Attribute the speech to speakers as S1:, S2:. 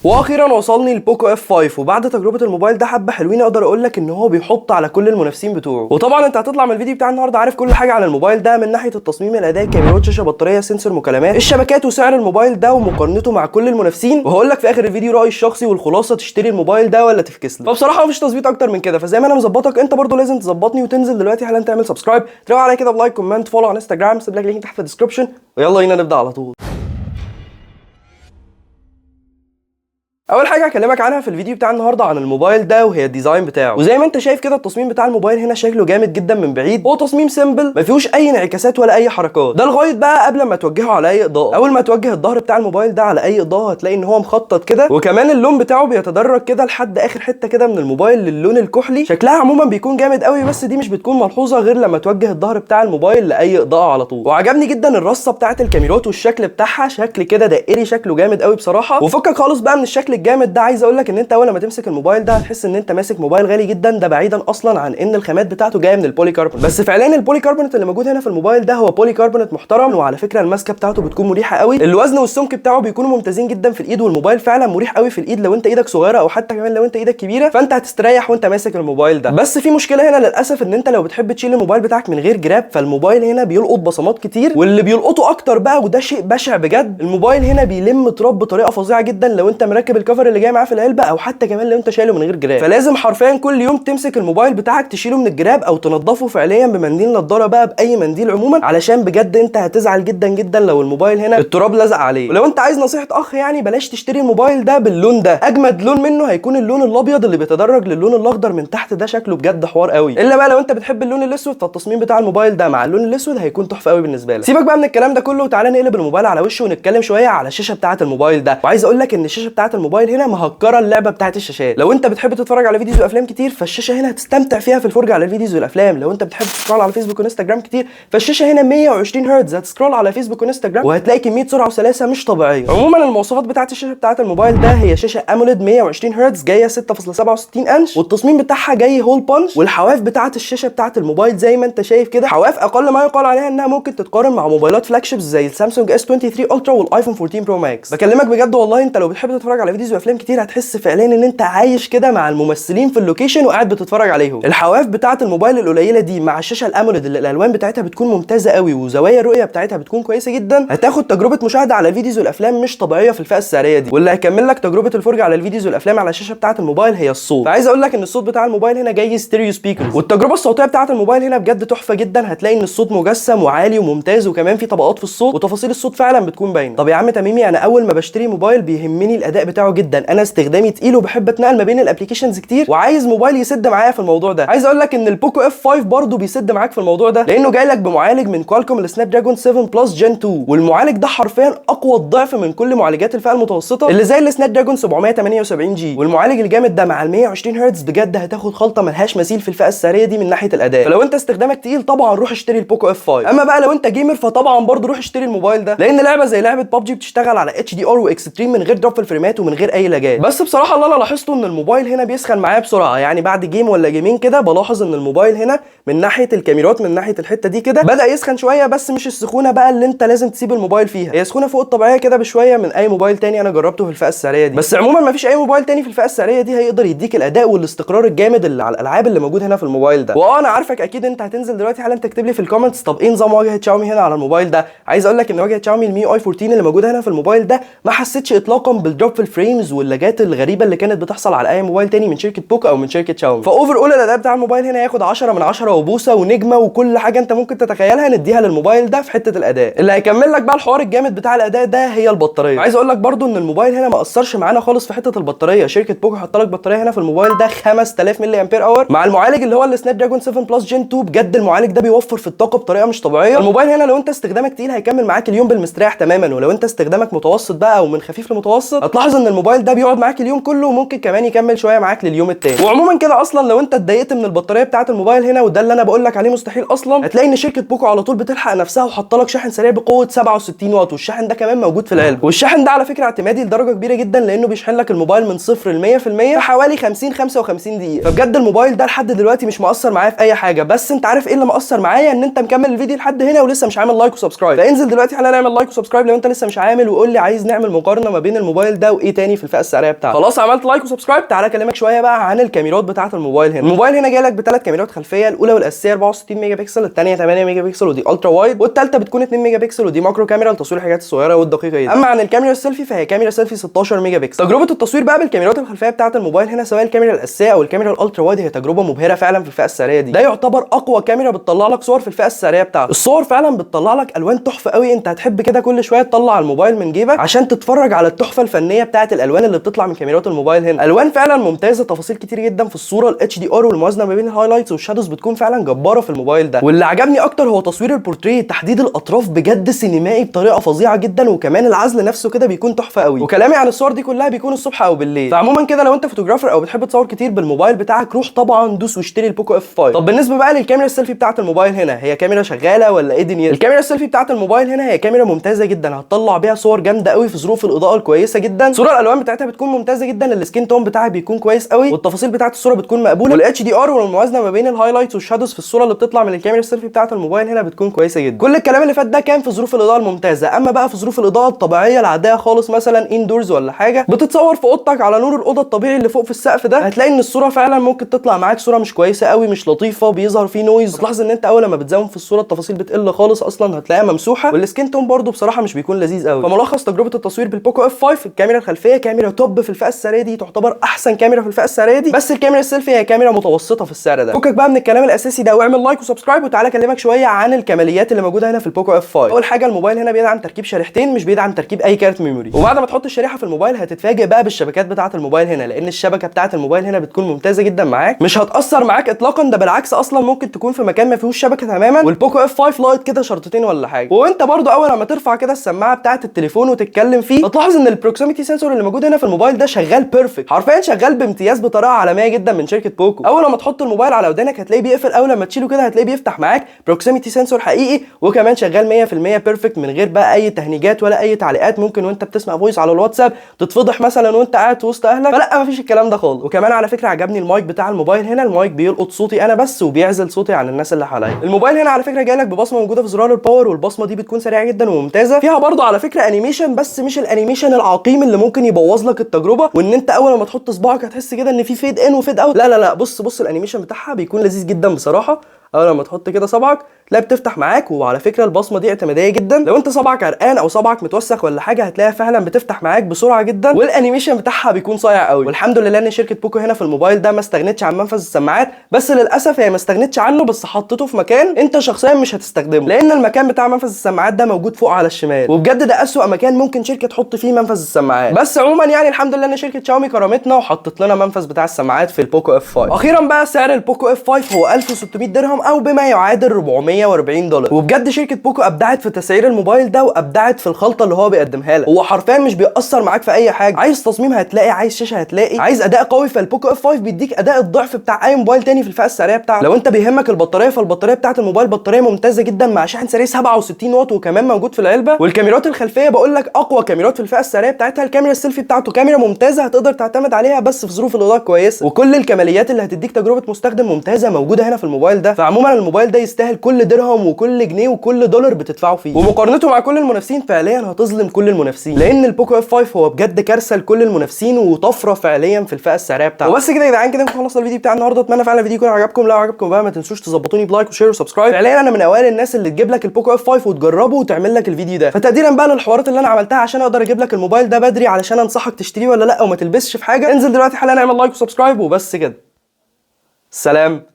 S1: واخيرا وصلني البوكو اف 5، وبعد تجربه الموبايل ده حبه حلوين اقدر اقول لك ان هو بيحط على كل المنافسين بتوعه. وطبعا انت هتطلع من الفيديو بتاع النهارده عارف كل حاجه عن الموبايل ده، من ناحيه التصميم، الاداء، كاميرات، شاشه، بطاريه، سنسور، مكالمات، الشبكات، وسعر الموبايل ده ومقارنته مع كل المنافسين. وهقول لك في اخر الفيديو رايي الشخصي والخلاصه تشتري الموبايل ده ولا تفكسله. فبصراحه مفيش تظبيط اكتر من كده، فزي ما انا مظبطك انت برضو لازم تظبطني وتنزل دلوقتي حالا تعمل سبسكرايب، تروح عليا كده بلايك، كومنت، فولو على انستجرام، سيب لك لينك تحت في الديسكربشن، ويلا بينا نبدا على طول. اول حاجه هكلمك عنها في الفيديو بتاع النهارده عن الموبايل ده وهي الديزاين بتاعه. وزي ما انت شايف كده التصميم بتاع الموبايل هنا شكله جامد جدا من بعيد، هو تصميم سيمبل ما فيهوش اي انعكاسات ولا اي حركات، ده لغايه بقى قبل ما توجهه على اي اضاءه. اول ما توجه الظهر بتاع الموبايل ده على اي اضاءه هتلاقي ان هو مخطط كده، وكمان اللون بتاعه بيتدرج كده لحد اخر حته كده من الموبايل للون الكحلي. شكلها عموما بيكون جامد قوي، بس دي مش بتكون ملحوظه غير لما توجه الظهر بتاع الموبايل لاي اضاءه على طول. وعجبني جدا الرصه بتاعه الكاميرات والشكل بتاعها، شكل كده دائري شكله جامد قوي بصراحه. وفكك خالص بقى من الشكل الجامد ده، عايز اقول لك ان انت اول ما تمسك الموبايل ده هتحس ان انت ماسك موبايل غالي جدا، ده بعيدا اصلا عن ان الخامات بتاعته جايه من البولي كاربونات. بس فعليا البولي كاربونات اللي موجود هنا في الموبايل ده هو بولي كاربونات محترم، وعلى فكره الماسكه بتاعته بتكون مريحه قوي، الوزن والسمك بتاعه بيكونوا ممتازين جدا في الايد، والموبايل فعلا مريح قوي في الايد لو انت ايدك صغيره او حتى كمان لو انت ايدك كبيره، فانت هتستريح وانت ماسك الموبايل ده. بس في مشكله هنا للاسف، ان انت لو بتحب تشيل الموبايل بتاعك من غير جراب فالموبايل هنا بيلقط بصمات كتير، واللي بيلقطه اكتر بقى وده شيء بشع بجد، الموبايل هنا بيلم تراب بطريقه فظيعه جدا لو انت مركب الكفر اللي جاي معاه في العلبه، او حتى كمان لو انت شايله من غير جراب. فلازم حرفيا كل يوم تمسك الموبايل بتاعك تشيله من الجراب او تنضفه فعليا بمنديل نضاره بقى، باي منديل عموما، علشان بجد انت هتزعل جدا جدا لو الموبايل هنا التراب لزق عليه. ولو انت عايز نصيحه اخ يعني بلاش تشتري الموبايل ده باللون ده، اجمد لون منه هيكون اللون الابيض اللي بيتدرج للون الاخضر من تحت، ده شكله بجد حوار قوي. الا بقى لو انت بتحب اللون الاسود فالتصميم بتاع الموبايل ده مع اللون الاسود هيكون تحفه قوي بالنسبه لك. سيبك بقى من الكلام ده كله وتعالى نقلب الموبايل على وشه ونتكلم شويه على الشاشه بتاعه الموبايل ده. وعايز اقول لك ان الشاشه بتاعه الموبايل هنا مهكره اللعبه بتاعه الشاشات. لو انت بتحب تتفرج على فيديوز وافلام كتير فالشاشه هنا هتستمتع فيها في الفرجه على الفيديوز والافلام. لو انت بتحب تسكرول على فيسبوك وانستجرام كتير فالشاشه هنا 120 هرتز، هتسكرول على فيسبوك وانستجرام وهتلاقي كميه سرعه وسلاسه مش طبيعيه. عموما المواصفات بتاعه الشاشه بتاعه الموبايل ده هي شاشه اموليد 120 هرتز جايه 6.67 انش، والتصميم بتاعها جاي هول بانش، والحواف بتاعه الشاشه بتاعه الموبايل زي ما انت شايف كده حواف اقل ما يقال عليها انها ممكن تتقارن مع موبايلات فلاج شيبس زي السامسونج اس 23 الترا والايفون 14 برو ماكس. بكلمك بجد والله، انت لو بتحب تتفرج على فيديوز وافلام كتير هتحس فعليا ان انت عايش كده مع الممثلين في اللوكيشن وقاعد بتتفرج عليهم. الحواف بتاعه الموبايل القليله دي مع الشاشه الاموليد اللي الالوان بتاعتها بتكون ممتازه قوي وزوايا الرؤيه بتاعتها بتكون كويسه جدا، هتاخد تجربه مشاهده على الفيديوز والافلام مش طبيعيه في الفئه السعريه دي. واللي هيكمل لك تجربه الفرجه على الفيديوز والافلام على الشاشه بتاعه الموبايل هي الصوت. فعايز اقول لك ان الصوت بتاع الموبايل هنا جاي ستيريو سبيكرز، والتجربه الصوتيه بتاعه الموبايل هنا بجد تحفه جدا. هتلاقي ان الصوت مجسم وعالي وممتاز، وكمان في طبقات في الصوت وتفاصيل الصوت فعلا بتكون باينه. طب يا عم تميمي، انا اول ما بشتري موبايل بيهمني الاداء بتاعه جدا، انا استخدامي تقيل وبحب اتنقل ما بين الابلكيشنز كتير وعايز موبايل يسد معايا في الموضوع ده. عايز اقول لك ان البوكو اف 5 برضه بيسد معاك في الموضوع ده، لانه جاي لك بمعالج من كوالكوم السناب دراجون 7 بلس جن 2، والمعالج ده حرفيا اقوى الضعف من كل معالجات الفئه المتوسطه اللي زي السناب دراجون 778 جي. والمعالج الجامد ده مع ال 120 هرتز بجد هتاخد خلطه ملهاش مثيل في الفئه السعريه دي من ناحيه الاداء. فلو انت استخدامك تقيل طبعا روح اشتري البوكو اف 5. اما بقى لو انت جيمر فطبعا برضه روح اشتري الموبايل ده، لان لعبه زي لعبه ببجي بتشتغل على اتش دي ار واكستريم من غير دروب في الفريمات ومن غير اي لاجات. بس بصراحه اللي انا لاحظته ان الموبايل هنا بيسخن معايا بسرعه، يعني بعد جيم ولا جيمين كده بلاحظ ان الموبايل هنا من ناحيه الكاميرات من ناحيه الحته دي كده بدا يسخن شويه، بس مش السخونه بقى اللي انت لازم تسيب الموبايل فيها، هي سخونه فوق الطبيعيه كده بشويه من اي موبايل تاني انا جربته في الفئه السعريه دي. بس عموما مفيش اي موبايل تاني في الفئه السعريه دي هيقدر يديك الاداء والاستقرار الجامد اللي على الالعاب اللي موجود هنا في الموبايل ده. انا عارفك اكيد انت هتنزل دلوقتي حالا تكتب لي في الكومنتس طب ايه نظام واجهه شاومي هنا على الموبايل ده. عايز اقول لك ان واجهه شاومي المي اي 14 اللي موجوده هنا في الموبايل ده ما حسيتش اطلاقا بالدروب في الفريمز واللاجات الغريبه اللي كانت بتحصل على اي موبايل تاني من شركه بوكو او من شركه شاومي. فاوفر اول الاداء بتاع الموبايل هنا ياخد 10 من 10 وبوسه ونجمه وكل حاجه انت ممكن تتخيلها نديها للموبايل ده في حته الاداء. اللي هيكمل لك بقى الحوار الجامد بتاع الاداء ده هي البطاريه. عايز اقول لك برده ان الموبايل هنا ما اثرش معانا خالص في حته البطاريه، شركه بوكو حاطه لك بطاريه هنا في الموبايل ده 5000 ملي امبير اور مع المعالج اللي هو السناب دراجون 7 بلس جن 2. بجد المعالج ده بيوفر في الطاقه بطريقه مش طبيعيه. الموبايل هنا لو انت استخدامك تقيل هيكمل معاك اليوم بالمستريح تماما، ولو انت استخدامك متوسط بقى او من خفيف لمتوسط هتلاحظ ان الموبايل ده بيقعد معاك اليوم كله وممكن كمان يكمل شويه معاك لليوم التاني. وعموما كده اصلا لو انت اتضايقت من البطاريه بتاعه الموبايل هنا وده اللي انا بقول لك عليه مستحيل اصلا، هتلاقي ان شركه بوكو على طول بتلحق نفسها وحاطه لك شاحن سريع بقوه 67 واط، والشاحن ده كمان موجود في العلبه. والشاحن ده على فكره اعتمادي لدرجه كبيره جدا لانه بيشحن لك الموبايل من 0 ل 100% في حوالي 55 دقيقه. فبجد الموبايل ده لحد دلوقتي مش مؤثر معايا في اي حاجه. بس انت عارف ايه اللي مؤثر معايا؟ ان انت مكمل الفيديو لحد هنا ولسه مش عامل لايك وسبسكرايب. فانزل دلوقتي حالا اعمل لايك وسبسكرايب لو انت لسه مش عامل، وقول لي عايز نعمل مقارنه ما بين الموبايل ده وايه تاني تاني في الفئه السعريه بتاعته. خلاص عملت لايك وسبسكرايب، تعالى اكلمك شويه بقى عن الكاميرات بتاعه الموبايل هنا. الموبايل هنا جاي لك بثلاث كاميرات خلفيه، الاولى والاساسيه 64 ميجا بكسل، الثانيه 8 ميجا بكسل ودي الترا وايد، والثالثه بتكون 2 ميجا بكسل ودي ماكرو كاميرا لتصوير الحاجات الصغيره والدقيقه جدا. اما عن الكاميرا السيلفي فهي كاميرا سيلفي 16 ميجا بكسل. تجربه التصوير بقى بالكاميرات الخلفيه بتاعه الموبايل هنا سواء الكاميرا الاساسيه او الكاميرا الالترا وايد هي تجربه مبهره فعلا في الفئه السعريه دي. ده يعتبر اقوى كاميرا بتطلع لك صور في الفئه السعريه بتاعته. الصور فعلا بتطلع لك الوان تحفه قوي، انت هتحب كده كل شويه تطلع الموبايل من جيبك عشان تتفرج على التحفه الفنيه بتاعه الالوان اللي بتطلع من كاميرات الموبايل هنا. الوان فعلا ممتازه، تفاصيل كتير جدا في الصوره، الاتش دي ار والموازنه ما بين الهايلايتس والشادوز بتكون فعلا جباره في الموبايل ده. واللي عجبني اكتر هو تصوير البورتريه، تحديد الاطراف بجد سينمائي بطريقه فظيعه جدا، وكمان العزل نفسه كده بيكون تحفه قوي. وكلامي عن الصور دي كلها بيكون الصبح او بالليل. فعموما كده لو انت فوتوغرافر او بتحب تصور كتير بالموبايل بتاعك روح طبعا دوس واشتري البوكو اف 5. طب بالنسبه بقى للكاميرا السيلفي بتاعه الموبايل هنا، هي كاميرا شغاله ولا ايه دنيا؟ الكاميرا السيلفي بتاعه الموبايل هنا هي كاميرا ممتازه جدا، هتطلع بيها صور جامده قوي في ظروف الاضاءه الكويسه جدا. صوره الالوان بتاعتها بتكون ممتازه جدا، السكين تون بتاعها بيكون كويس قوي، والتفاصيل بتاعه الصوره بتكون مقبوله، والاتش دي ار والموازنه ما بين الهايلايتس والشادوز في الصوره اللي بتطلع من الكاميرا السيلفي بتاعه الموبايل هنا بتكون كويسه جدا. كل الكلام اللي فات ده كان في ظروف الاضاءه الممتازه، اما بقى في ظروف الاضاءه الطبيعيه العاديه خالص مثلا اندورز ولا حاجه بتتصور في اوضتك على نور الاوضه الطبيعي اللي فوق في السقف ده، هتلاقي ان الصوره فعلا ممكن تطلع معاك صوره مش كويسه قوي، مش لطيفه، بيظهر فيه نويز. هتلاحظ ان انت اول ما بتزوم في الصوره التفاصيل بتقل خالص، اصلا هتلاقيها ممسوحه، والسكين تون برده بصراحه مش بيكون لذيذ قوي. فملخص تجربه التصوير بالبوكو اف 5، الكاميرا الخلفيه كاميرا توب في الفئه السعريه دي، تعتبر احسن كاميرا في الفئه السعريه دي، بس الكاميرا السيلفي هي كاميرا متوسطه في السعر ده. فكك بقى من الكلام الاساسي ده واعمل لايك وسبسكرايب، وتعالى اكلمك شويه عن الكماليات اللي موجوده هنا في البوكو اف 5. اول حاجه الموبايل هنا بيدعم تركيب شريحتين، مش بيدعم تركيب اي كارت ميموري. وبعد ما تحط الشريحه في الموبايل هتتفاجئ بقى بالشبكات بتاعه الموبايل هنا، لان الشبكه بتاعه الموبايل هنا بتكون ممتازه جدا معاك، مش هتاثر معاك اطلاقا، ده بالعكس اصلا ممكن تكون في مكان ما فيهوش شبكه تماما والبوكو اف 5 لايت كده شرطتين ولا حاجه. وانت برضو اول ما ترفع كده السماعه بتاعه التليفون وتتكلم فيه هتلاحظ ان البروكسيميتي سنسور اللي موجود هنا في الموبايل ده شغال بيرفكت، حرفيا شغال بامتياز بطريقه عالميه جدا من شركه بوكو. اول ما تحط الموبايل على ودانك هتلاقيه بيقفل، اول لما تشيله كده هتلاقيه بيفتح معاك، بروكسيميتي سنسور حقيقي، وكمان شغال 100% بيرفكت من غير بقى اي تهنيجات ولا اي تعليقات ممكن وانت بتسمع فويس على الواتساب تتفضح مثلا وانت قاعد في وسط اهلك، فلا مفيش الكلام ده خالص. وكمان على فكره عجبني المايك بتاع الموبايل هنا، المايك بيلقط صوتي انا بس وبيعزل صوتي عن الناس اللي حواليا. الموبايل هنا على فكره جاي لك ببصمه موجوده في زرار الباور، والبصمه دي بتكون سريعه جدا وممتازه، فيها برضه على فكره انيميشن، بس مش الانيميشن العقيم اللي ممكن يبوظ لك التجربه، وان انت اول ما تحط صباعك هتحس كده ان في فيد ان وفيد اوت. لا لا لا، بص الانيميشن بتاعها بيكون لذيذ جدا بصراحه. اول لما تحط كده صبعك تلاقي بتفتح معاك، وعلى فكره البصمه دي اعتماديه جدا، لو انت صبعك عرقان او صبعك متوسخ ولا حاجه هتلاقيها فعلا بتفتح معاك بسرعه جدا، والانيميشن بتاعها بيكون صايع قوي. والحمد لله ان شركه بوكو هنا في الموبايل ده ما استغنتش عن منفذ السماعات، بس للاسف هي ما استغنتش عنه، بس حطيته في مكان انت شخصيا مش هتستخدمه، لان المكان بتاع منفذ السماعات ده موجود فوق على الشمال، وبجد ده اسوأ مكان ممكن شركه تحط فيه منفذ السماعات. بس عموما يعني الحمد لله ان شركه شاومي كرمتنا وحطت لنا منفذ بتاع السماعات في البوكو اف 5. اخيرا بقى سعر البوكو اف 5 هو 1600 درهم او بما يعادل 440 دولار، وبجد شركه بوكو ابدعت في تسعير الموبايل ده، وابدعت في الخلطه اللي هو بيقدمها لك، هو حرفيا مش بيأثر معاك في اي حاجه، عايز تصميم هتلاقي، عايز شاشه هتلاقي، عايز اداء قوي، فالبوكو اف 5 بيديك اداء الضعف بتاع اي موبايل تاني في الفئه السعريه بتاعته. لو انت بيهمك البطاريه فالبطاريه بتاعه الموبايل بطاريه ممتازه جدا مع شاحن سريع 67 واط وكمان موجود في العلبه. والكاميرات الخلفيه بقول لك اقوى كاميرات في الفئه السعريه بتاعتها، الكاميرا السيلفي بتاعته كاميرا ممتازه هتقدر تعتمد عليها بس في ظروف الاضاءه كويسه، وكل الكماليات اللي هتديك تجربه مستخدم ممتازه موجوده هنا في الموبايل ده. فعموما الموبايل ده يستاهل كل درهم وكل جنيه وكل دولار بتدفعه فيه، ومقارنته مع كل المنافسين فعليا هتظلم كل المنافسين، لان البوكو اف 5 هو بجد كارثه لكل المنافسين وطفره فعليا في الفئه السعريه بتاعته. وبس كده يا جدعان، كده خلصنا الفيديو بتاع النهارده، اتمنى فعلا الفيديو يكون عجبكم. لو عجبكم بقى ما تنسوش تظبطوني بلايك وشير وسبسكرايب، فعليا انا من اوائل الناس اللي تجيب لك البوكو اف 5 وتجربه وتعمل لك الفيديو ده، فتقديرا بقى للحوارات اللي انا عملتها عشان اقدر اجيب لك الموبايل ده بدري علشان انصحك تشتريه ولا لا وما تلبسش في حاجه، انزل دلوقتي حالا اعمل لايك وسبسكرايب وبس كده. سلام.